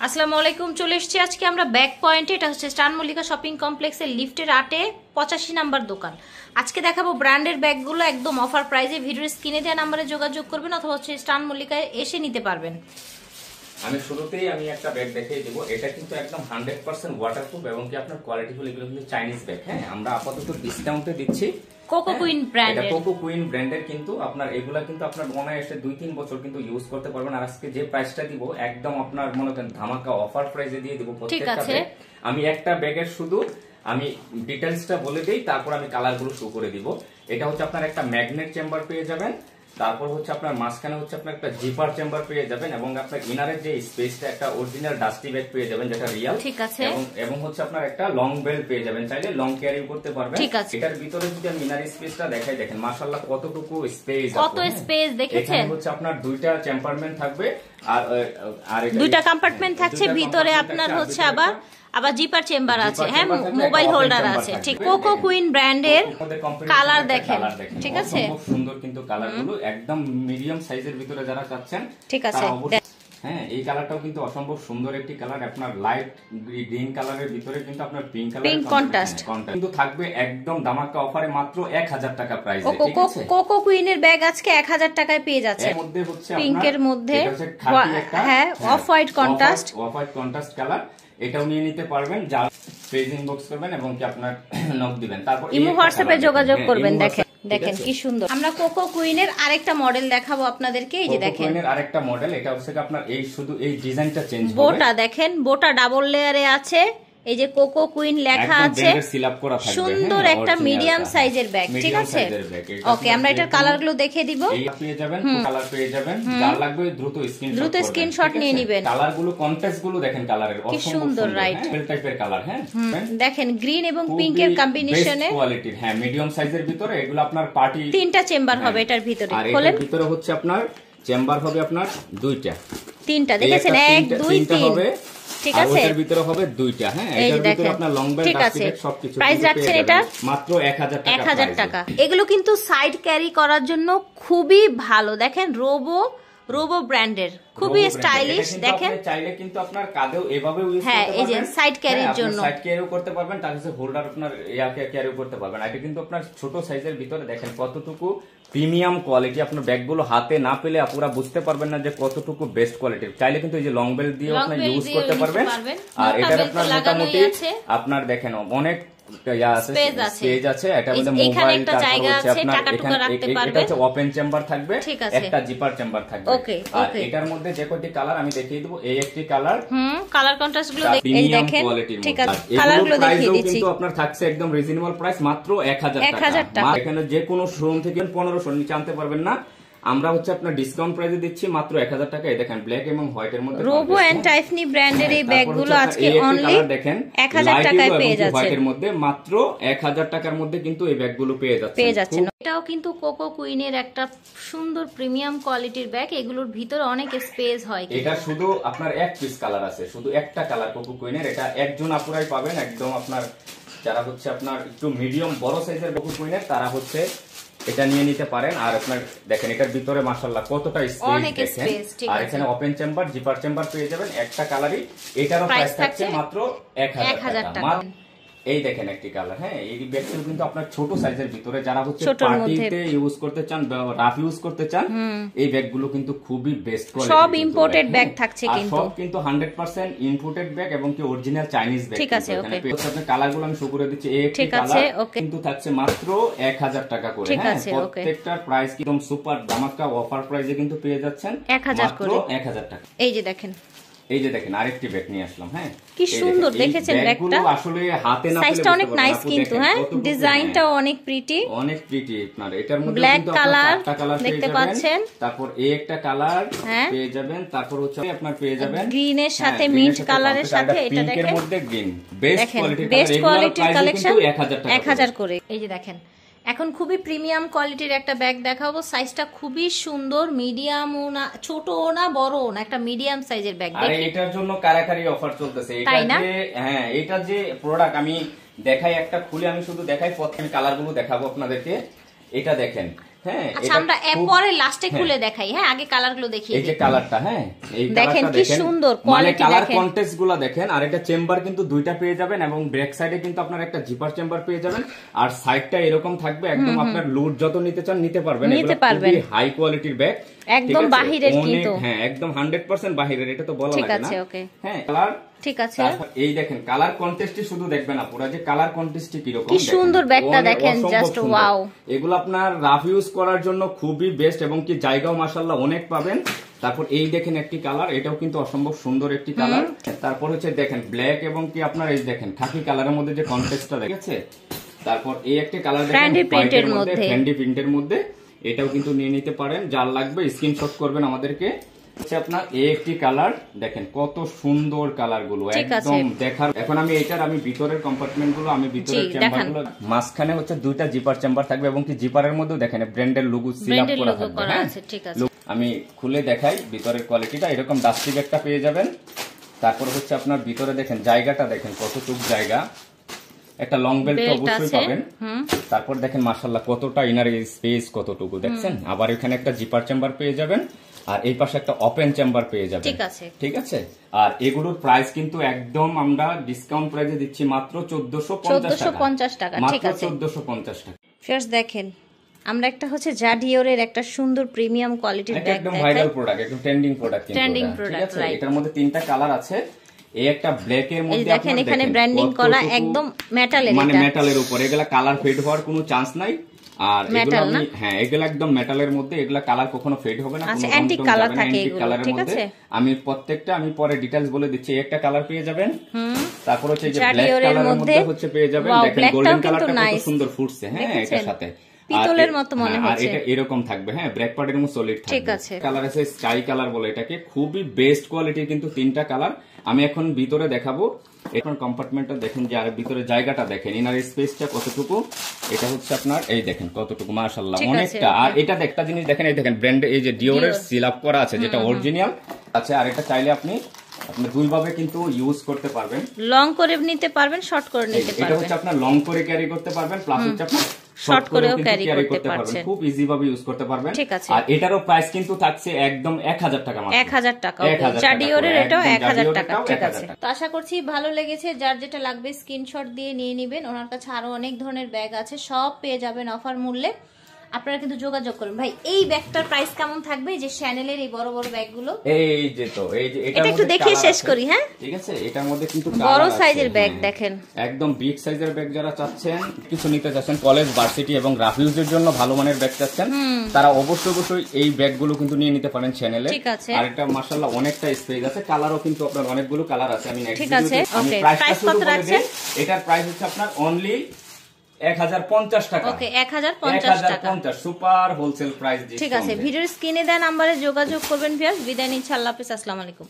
আসসালামু আলাইকুম, চলে এসেছি আজকে আমরা ব্যাক পয়েন্টে। এটা হচ্ছে স্টান মল্লিকা শপিং কমপ্লেক্সের লিফটের 85 নাম্বার দোকান। আজকে দেখাবো ব্র্যান্ডের ব্যাগগুলো একদম অফার প্রাইসে। ভিডিওর স্ক্রিনে দেওয়া নাম্বারে যোগাযোগ করবেন অথবা হচ্ছে স্টান মল্লিকায় এসে নিতে পারবেন। আমি শুরুতেই একটা ব্যাগ দেখিয়ে দেব। এটা কিন্তু একদম 100% ওয়াটারপ্রুফ এবং কি আপনার কোয়ালিটিফুল। এগুলো কিন্তু চাইনিজ ব্যাগ। হ্যাঁ, আমরা আপাতত ডিসকাউন্টে দিচ্ছি। কোকো কুইন ব্র্যান্ডের, এটা কোকো কুইন ব্র্যান্ডের কিন্তু আপনার এগুলা কিন্তু আপনার মনে এসে 2-3 বছর কিন্তু ইউজ করতে পারবেন। আর আজকে যে প্রাইসটা দিব একদম আপনার মনে করেন ধামাকা অফার প্রাইসে দিয়ে দিব প্রত্যেকটা ব্যাগ। আমি একটা ব্যাগের শুধু আমি ডিটেইলসটা বলে দেই, তারপর আমি কালারগুলো শো করে দিব। এটা হচ্ছে আপনার একটা ম্যাগনেট চেম্বার পেয়ে যাবেন, তারপর হচ্ছে আপনার মাঝখানে হচ্ছে আপনার একটা জিপার চেম্বার পেয়ে যাবেন এবং আপনার ইনারের যে স্পেসটা একটা অরিজিনাল ডাস্টি ব্যাগ পেয়ে যাবেন যেটা রিয়েল। ঠিক আছে। এবং হচ্ছে আপনার একটা লং বেল্ট পেয়ে যাবেন, চাইলে লং ক্যারি করতে পারবেন। এটার ভিতরে যদি আমি ইনার স্পেসটা দেখাই, দেখেন মাশাআল্লাহ কতটুকু স্পেস, কত স্পেস দেখেছেন। এখানে হচ্ছে আপনার দুইটা কম্পার্টমেন্ট থাকবে আর দুইটা কম্পার্টমেন্ট থাকছে। ভিতরে আপনার হচ্ছে আবার জিপার চেম্বার আছে। হ্যাঁ, মোবাইল হোল্ডার আছে। ঠিক, কোকো কুইন ব্র্যান্ডের কালার দেখেন। ঠিক আছে, খুব সুন্দর কিন্তু কালারগুলো একদম মিডিয়াম সাইজের ভিতরে যারা চাচ্ছেন। ঠিক আছে। হ্যাঁ, এই কালারটাও কিন্তু অসম্ভব সুন্দর একটি কালার। আপনার লাইট গ্রিন কালারের ভিতরে কিন্তু আপনার পিঙ্ক কালার কন্ট্রাস্ট কিন্তু থাকবে একদম ধামাকা অফারে মাত্র 1000 টাকা প্রাইসে। ঠিক আছে, কোকো কুইনের ব্যাগ আজকে 1000 টাকায় পেয়ে যাচ্ছে। এর মধ্যে হচ্ছে পিঙ্কের মধ্যে হ্যাঁ অফ হোয়াইট কন্ট্রাস্ট কালার। এটাও নিয়ে নিতে পারবেন, যা পেজ ইনবক্স করবেন এবং কি আপনার নক দিবেন, তারপর ইমো হোয়াটসঅ্যাপে যোগাযোগ করবেন। দেখেন কি সুন্দর। আমরা কোকো কুইনের আরেকটা মডেল দেখাবো আপনাদেরকে। এই যে দেখেন কুইনের আরেকটা মডেল। এটা হচ্ছে আপনার এই শুধু এই ডিজাইনটা চেঞ্জ হবে। বোটা দেখেন, বোটা ডাবল লেয়ারে আছে। এই যে কোকো কুইন লেখা আছে, সুন্দর একটা মিডিয়াম সাইজের ব্যাগ। ঠিক আছে, ওকে, আমরা এটার কালারগুলো দেখিয়ে দিব। এই পেয়ে যাবেন, কালার পেয়ে যাবেন, যার লাগবে দ্রুত স্ক্রিনশট নিয়ে নেবেন। কালারগুলো কন্ট্রাস্ট গুলো দেখেন, কালারের কি সুন্দর, রাইট টাইপের কালার। হ্যাঁ, দেখেন গ্রিন এবং পিঙ্কের কম্বিনেশনে কোয়ালিটির। হ্যাঁ, মিডিয়াম সাইজের ভিতরে এগুলো আপনার পার্টি। তিনটা চেম্বার হবে এটার ভিতরে। আর এটার ভিতরে হচ্ছে আপনার চেম্বার হবে আপনার দুইটা, তিনটা। দেখেছেন 1 2 3 হবে। ঠিক আছে, এর ভিতরে হবে দুইটা। হ্যাঁ, এটার ভিতরে আপনার লং বেল্ট আছে, সবকিছু। প্রাইস রাখছেন এটা মাত্র 1000 টাকা। এগুলো কিন্তু সাইড ক্যারি করার জন্য খুবই ভালো। দেখেন রোবো ব্র্যান্ডের, খুবই স্টাইলিশ। দেখেন চাইলে কিন্তু আপনার কাঁধেও এভাবে ইউজ করতে পারবেন। হ্যাঁ, এই যে সাইড ক্যারির জন্য সাইড ক্যারিও করতে পারবেন, তার কাছে হোল্ডার আপনার ইয়াকে ক্যারিও করতে পারবেন। এটা কিন্তু আপনার ছোট সাইজের ভিতরে দেখেন কতটুকু প্রিমিয়াম কোয়ালিটি। আপনার ব্যাগগুলো হাতে না পেলে আপনারা বুঝতে পারবেন না যে কতটুকু বেস্ট কোয়ালিটির। চাইলে কিন্তু এই যে লং বেল্ট দিয়ে আপনি ইউজ করতে পারবেন। আর এটা আপনার মোটামুটি আপনার দেখেন অনেক স্পেস আছে। এটা মধ্যে মোবাইল, তারপর হচ্ছে আপনার এখানে এটা ওপেন চেম্বার থাকবে, একটা জিপার চেম্বার থাকবে। আর এটার মধ্যে যে কয়টি কালার আমি দেখিয়ে দেব। এই একটি কালার, কালার কন্ট্রাস্ট গুলো দেখেন। ঠিক আছে, কালারগুলো দেখিয়ে দিচ্ছি। কিন্তু আপনার থাকছে একদম রিজনেবল প্রাইস, মাত্র 1000 টাকা। এখানে যে কোনো শোরুম থেকে 1500 নিচে আনতে পারবেন না। আমরা হচ্ছে আপনার ডিসকাউন্ট প্রাইসে দিচ্ছি মাত্র 1000 টাকা। এই দেখেন ব্ল্যাক এবং হোয়াইট এর মধ্যে রোবো এন্ড টাইফনি ব্র্যান্ডের এই ব্যাগগুলো আজকে অনলি 1000 টাকায় পেয়ে যাচ্ছেন। হোয়াইট এর মধ্যে মাত্র 1000 টাকার মধ্যে কিন্তু এই ব্যাগগুলো পেয়ে যাচ্ছেন। এটাও কিন্তু কোকো কুইনের একটা সুন্দর প্রিমিয়াম কোয়ালিটির ব্যাগ। এগুলোর ভিতরে অনেক স্পেস হয়। এটা শুধু আপনার এক পিস কালার আছে, শুধু একটা কালার কোকো কুইনের। এটা একজন আপুরাই পাবেন, একদম আপনার যারা হচ্ছে আপনার একটু মিডিয়াম বড় সাইজের কোকো কুইনের, তারা হচ্ছে এটা নিয়ে নিতে পারেন। আর আপনার দেখেন এটার ভিতরে মাশাআল্লাহ কতটা স্পেস দেখেন। আর এখানে ওপেন চেম্বার, জিপার চেম্বার পেয়ে যাবেন একটা কালারই। এটারও প্রাইস থাকছে মাত্র 1000 টাকা। এই দেখেন একটি কালার। হ্যাঁ, এই ব্যাগগুলো কিন্তু আপনার ছোট সাইজের ভিতরে যারা হচ্ছে পার্টিতে ইউজ করতে চান, রাফ ইউজ করতে চান, এই ব্যাগগুলো কিন্তু খুবই বেস্ট কোয়ালিটি। সব ইম্পোর্টেড ব্যাগ থাকছে, কিন্তু সব কিন্তু 100% ইম্পোর্টেড ব্যাগ এবং কি অরিজিনাল চাইনিজ ব্যাগ। ঠিক আছে, ওকে। আপনি কালারগুলো আমি শো করে দিচ্ছি। এই একটি কালার কিন্তু থাকছে মাত্র 1000 টাকা করে। হ্যাঁ, প্রত্যেকটার প্রাইস একদম সুপার ধামাকা অফার প্রাইসে কিন্তু পেয়ে যাচ্ছেন 1000 করে। 1000 টাকা। এই যে দেখেন, এই যে দেখেন আরেকটি ব্যাগ নিয়ে আসলাম। হ্যাঁ, কি সুন্দর দেখেছেন ব্যাগটা। আসলে হাতে না পেলে সাইজটা অনেক নাইস কিন্তু। হ্যাঁ, ডিজাইনটাও অনেক প্রিটি, অনেক প্রিটি। আপনার এটার মধ্যে ব্ল্যাক কিন্তু কালার কালার দেখতে পাচ্ছেন। তারপর এই একটা কালার পেয়ে যাবেন, তারপর হচ্ছে আপনার পেয়ে যাবেন গ্রিনের সাথে মিন্ট কালারের সাথে। এটা দেখেন, এর মধ্যে গ্রিন বেস্ট কোয়ালিটির কালেকশন 1000 করে। এই যে দেখেন, এখন খুবই প্রিমিয়াম কোয়ালিটির একটা ব্যাগ দেখাবো। সাইজটা খুবই সুন্দর, মিডিয়ামও না, ছোটও না, বড়ও না, একটা মিডিয়াম সাইজের ব্যাগ। আরে এটার জন্য কারাকারি অফার চলতেছে। হ্যাঁ, এটা যে প্রোডাক্ট আমি দেখাই, একটা খুলে আমি শুধু দেখাই, প্রথমে কালারগুলো দেখাবো আপনাদেরকে। এটা দেখেন, হ্যাঁ আচ্ছা আমরা পরে লাস্টে খুলে দেখাই। হ্যাঁ আগে কালার গুলো দেখি। এই যে কালারটা, হ্যাঁ এই দেখেন কালারটা কি দেখেন, সুন্দর মানে কোয়ালিটি কালার দেখেন। কন্টেস্ট গুলো দেখেন। আর এটা চেম্বার কিন্তু দুইটা পেয়ে যাবেন এবং ব্যাক সাইডে কিন্তু আপনার একটা জিপার চেম্বার পেয়ে যাবেন। আর সাইডটা এরকম থাকবে, একদম আপনার লুট যত নিতে চান নিতে পারবেন। এগুলো খুবই হাই কোয়ালিটির ব্যাগ, একদম বাহিরের কিন্তু, হ্যাঁ একদম 100% বাহিরের, এটা তো বলা লাগে না। ঠিক আছে ওকে, হ্যাঁ কালার ঠিক আছে। এই দেখেন কালার কন্টেস্টই শুধু দেখবেন না, পুরো যে কালার কন্টেস্টই কি রকম, কি সুন্দর ব্যাগটা দেখেন, জাস্ট ওয়াও। এগুলো আপনার রাফ ইউজ করার জন্য খুবই বেস্ট এবং কি জায়গাও মাশাআল্লাহ অনেক পাবেন। তারপর এই দেখেন একটি কালার, এটাও কিন্তু অসম্ভব সুন্দর একটি কালার। তারপর হচ্ছে দেখেন ব্ল্যাক এবং কি আপনার এই দেখেন খাকি কালারের মধ্যে যে কন্ট্রাস্টটা দেখেছে। তারপর এই একটা কালার দেখেন ফ্যান্ডি প্রিন্টের মধ্যে, ফ্যান্ডি প্রিন্টের মধ্যে, এটাও কিন্তু নিয়ে নিতে পারেন। যার লাগবে স্ক্রিনশট করবেন আমাদেরকে। আপনার এই একটি কালার দেখেন কত সুন্দর কালার গুলো, একদম দেখার। এখন আমি এটার ভিতরের কম্পার্টমেন্ট গুলো, আমি ভিতরের চেম্বার গুলো, মাঝখানে হচ্ছে দুইটা জিপার চেম্বার থাকবে এবং কি জিপারের মধ্যে দেখেন ব্র্যান্ডের লোগো সিল আপ করা থাকবে। আমি খুলে দেখাই ভিতরের কোয়ালিটিটা, এরকম ডাস্টি ব্যাগটা পেয়ে যাবেন। তারপর হচ্ছে আপনার ভিতরে দেখেন জায়গাটা দেখেন কতটুকু জায়গা, একটা লং বেল্ট অবশ্যই পাবেন। তারপর দেখেন মাশাআল্লাহ কতটা ইনার স্পেস কতটুকু দেখছেন। আবার এখানে একটা জিপার চেম্বার পেয়ে যাবেন আর এই পাশে একটা ওপেন চেম্বার পেয়ে যাবেন। ঠিক আছে। আর এগুলোর প্রাইস কিন্তু একদম আমরা ডিসকাউন্ট প্রাইসে দিচ্ছি মাত্র 1450 টাকা, ঠিক আছে 1450 টাকা। ফার্স্ট দেখেন আমরা একটা হচ্ছে জাডিওরের একটা সুন্দর প্রিমিয়াম কোয়ালিটির ব্যাগ একদম ভাইরাল প্রোডাক্ট, একদম ট্রেন্ডিং প্রোডাক্ট কিন্তু, ঠিক আছে। এটার মধ্যে তিনটা কালার আছে। এই একটা ব্ল্যাক এর মধ্যে দেখেন এখানে ব্র্যান্ডিং করা, একদম মেটালের, মানে মেটালের উপর, এগুলা কালার ফেড হওয়ার কোনো চান্স নাই। আর এগুলো হ্যাঁ এগুলা একদম মেটালের মধ্যে, এগুলা কালার কখনো ফেড হবে না, কোনো অ্যান্টিক কালার থাকে এগুলো, ঠিক আছে। আমি প্রত্যেকটা আমি পরে ডিটেইলস বলে দিচ্ছি। একটা কালার পেয়ে যাবেন, তারপর হচ্ছে যে ব্ল্যাক কালারের মধ্যে হচ্ছে পেয়ে যাবেন। দেখেন গোল্ডেন কালারটা কত সুন্দর ফুটছে, হ্যাঁ এটার সাথে পিতলের মতো মনে হচ্ছে। আর এটা এরকম থাকবে, হ্যাঁ ব্ল্যাক পার্টের মতো সলিড থাকবে। ঠিক আছে। কালার আছে স্কাই কালার বলে এটাকে, খুবই বেস্ট কোয়ালিটির কিন্তু তিনটা কালার। আমি এখন ভিতরে দেখাবো। এখন কম্পার্টমেন্টটা দেখেন, যে আর ভিতরে জায়গাটা দেখেন, ইনার স্পেসটা কতটুকু, এটা হচ্ছে আপনার এই দেখেন কতটুকু, মাশাআল্লাহ অনেকটা। আর এটা একটা জিনিস দেখেন, এই দেখেন ব্র্যান্ড এই যে ডিওরের সিল আপ করা আছে, যেটা অরিজিনাল আছে। আর এটা চাইলে আপনি দুইভাবে কিন্তু ইউজ করতে পারবেন, লং করে নিতে পারবেন, শর্ট করে নিতে পারবেন। এটা হচ্ছে আপনার লং করে ক্যারি করতে পারবেন, প্লাস হচ্ছে আপনার শর্ট করেও ক্যারি করতে পারবেন, খুব ইজি ভাবে ইউজ করতে পারবেন। আর এটারও প্রাইস কিন্তু থাকছে একদম 1000 টাকা মাত্র, 1000 টাকা। জাডিওরের এটাও 1000 টাকা, ঠিক আছে। তো আশা করছি ভালো লেগেছে। যার যেটা লাগবে স্ক্রিনশট দিয়ে নিয়ে নেবেন। ওনার কাছে আরো অনেক ধরনের ব্যাগ আছে, সব পেয়ে যাবেন অফার মূল্যে। আপনারা কিন্তু যোগাযোগ করুন। ভাই এই ব্যাগটার প্রাইস কেমন থাকবে, যে শ্যানেলের এই বড় বড় ব্যাগগুলো? এই যে তো এই যে এটা একটু দেখিয়ে শেষ করি। হ্যাঁ ঠিক আছে। এটার মধ্যে কিন্তু বড় সাইজের ব্যাগ দেখেন, একদম বিগ সাইজের ব্যাগ। যারা চাচ্ছেন কিছু নিতে চাচ্ছেন, কলেজ ভার্সিটি এবং রাফ ইউজের জন্য ভালো মানের ব্যাগ চাচ্ছেন, তারা অবশ্যই এই ব্যাগগুলো কিন্তু নিয়ে নিতে পারেন চ্যানেলে। আর এটা মাশাআল্লাহ অনেকটা স্পেস আছে, কালারও কিন্তু আপনার অনেকগুলো কালার আছে। আমি নেক্সট ভিডিওতে আমি প্রাইসটা শুরু করে দেই। এটার প্রাইস হচ্ছে আপনার অনলি 1050 টাকা। ওকে 1050 টাকা, সুপার হোলসেল প্রাইস। ঠিক আছে। ভিডিওর স্ক্রিনে দেওয়া নম্বরে যোগাযোগ করবেন ভিউয়ার্স। বিদায় নিচ্ছি, আল্লাহ হাফেজ, আসসালামু আলাইকুম।